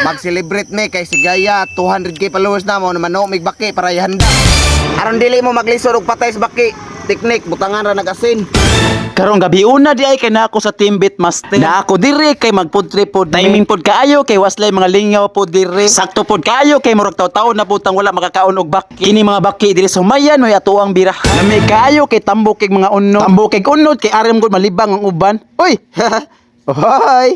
Mag-celebrate me kay si Gaya 200k followers na mo naman no mig baki para ihanda. Aron dili mo maglisod og patay sa baki. Teknik butangan ra nag-asin. Karong gabi una di ay kay na ako sa team Beatmaster. Na ako diri kay magpudre pod. Timing pod kaayo kay waslay mga lingaw pod diri. Sakto pod kaayo kay murag taw-taon na putang wala makakaon og baki. Kini mga baki diri sa Humayan may atuang bira. Lami kaayo kay tambok kay mga unod. Tambok kay unod kay aram gud malibang ang uban. Uy. Hoy.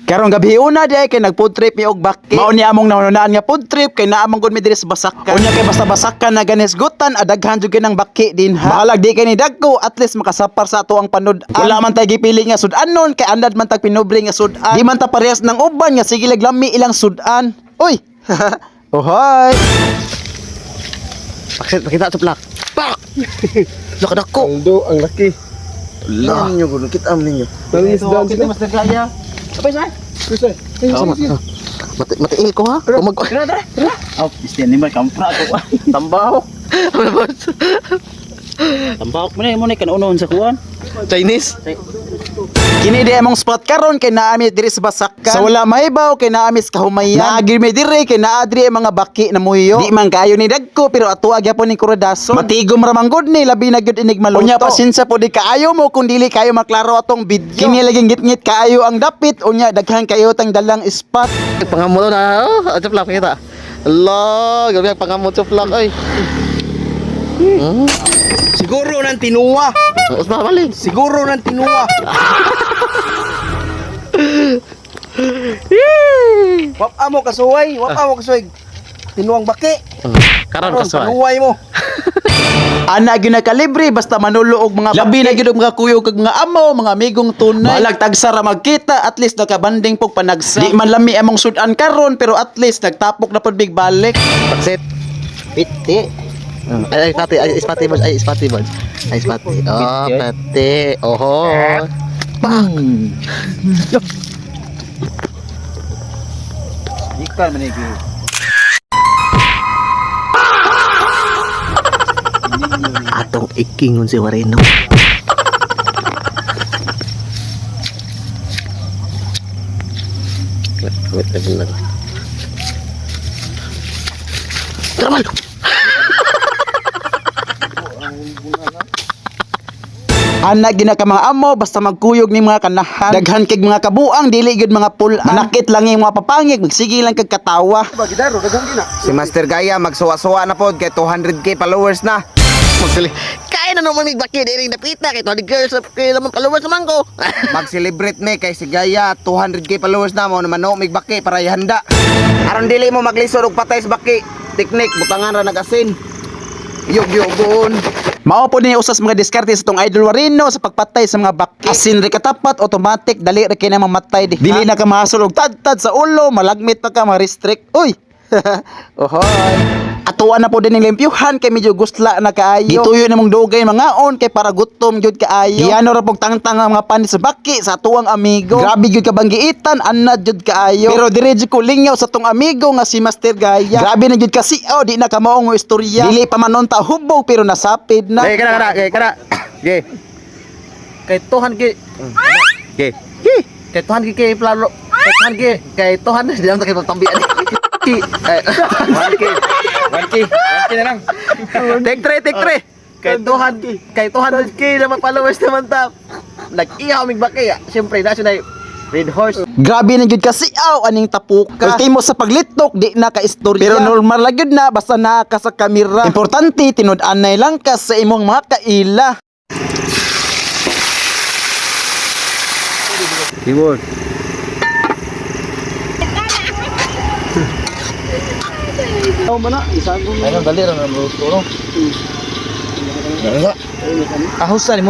Karong gabi una di ay kay nagfood trip mi og baki. Mao ni among nanunaan nga food trip kay naamong gud mi diri sa Basakan. Unya kay basta Basakan na ganisgutan adaghan jud kinang baki din ha. Balag di kay ni dagko at least makasapar sa ato ang panud. Wala man tay gipili nga sudanon kay andad man tag pinubri nga sudan. Di man ta parehas ng uban nga sige lami ilang sudan. Uy. Ohoy. Pakita tuplak. Pak. Nakadako. Aldo, ang laki. Lan nyo gud kita am ninyo. Nangis down sila. Master Gaya. Apa sih? Kusay. Mati ko ha. Kumag. Tara. Oh, istiyan ni kampra ako. Tambaho. Tambak mo na kanunon sa kuan. Chinese. Kini di among spot karon kay naami diri sa Basakan. Sa wala mahibaw kay naami sa Humayan. Naagi mi diri kay naadri ang mga baki na muyo. Di man kayo ni dagko pero ato gyapon ni Kuradason. Matigom ra man gud ni labi na gyud inig maluto. Unya pasensya po di kaayo mo kung dili kayo maklaro atong video. Kini laging ngit-ngit kaayo ang dapit unya daghan kayo tang dalang spot. Pangamot na. Oh, tuplak kita. Allah, gabi pangamot tuplak ay. Siguro nang tinuwa. Usma balik. Siguro nang tinuwa. Wap amo kasuway, tinuwang baki. Karon kasway. Kanuway mo. Ana gyud na kalibre basta manulo og mga labi na gyud og mga kuyo kag mga amo, mga amigong tunay. Balag tagsa ra magkita, at least nakabanding pog panagsa. Di man lami among sudan karon pero at least nagtapok na pod big balik. Paksit. Piti. Ay, ispati boss. Oh, pati. Oho. Bang. Ikal manigi. Atong ikingon si Wareno. Wait lang. Tramal. Ana gina ka mga amo basta magkuyog ni mga kanahan. Daghan kig mga kabuang dili gyud mga pulan. Manakit lang yung mga papangig, magsige lang kag katawa. Bagidaro, daghang gina. Si Master Gaya magsuwa-suwa na pod kay 200k followers na. Magsili. Kaya na naman migbaki diri napita kay 200 girls kay lamang followers naman ko. Mag-celebrate me kay si Gaya 200k followers na mo naman no migbaki para ihanda. Aron dili mo maglisod og patay sa baki. Teknik butangan ra nag-asin. Yog-yogon. Mao po ni usas mga diskarte sa tong Idol Wareno sa pagpatay sa mga baki. Asin ri katapat automatic dali ra kay na mamatay di. Dili na ka mahasol og tad-tad sa ulo, malagmit pa ka ma-restrict. Uy. Ohoy. Atuan na po din ng limpyuhan kay medyo gustla na kaayo. Gituyo na mong dugay mga on kay para gutom gyud kaayo. Iyano ra pog tangtang ang mga panis sa baki sa atuang amigo. Grabe gyud ka banggiitan anad gyud kaayo. Pero diretso ko lingaw sa tong amigo nga si Master Gaya. Grabe na gyud ka siaw di na ka maong mo istorya. Dili pa manon ta hubog pero nasapid na. Kana. Ge. Kay Tuhan ki. Ge. Kay Tuhan ki kay plano. Kay Tuhan ki. Kay Tuhan di lang kay tambian. 1K na lang. Take 3. Kay 200k na followers naman ta. Nag-ihaw mig baki. Siyempre na siya Red Horse. Grabe na gyud ka siaw aning tapuka. Ultimo sa paglitok di na ka istorya. Pero normal lang gyud na basta naka sa kamera. Importante tinud-anay lang ka sa imong mga kaila. Keyword. Oh, mana? Isang Ayun, dali ra na luto no. Ahos sa mo.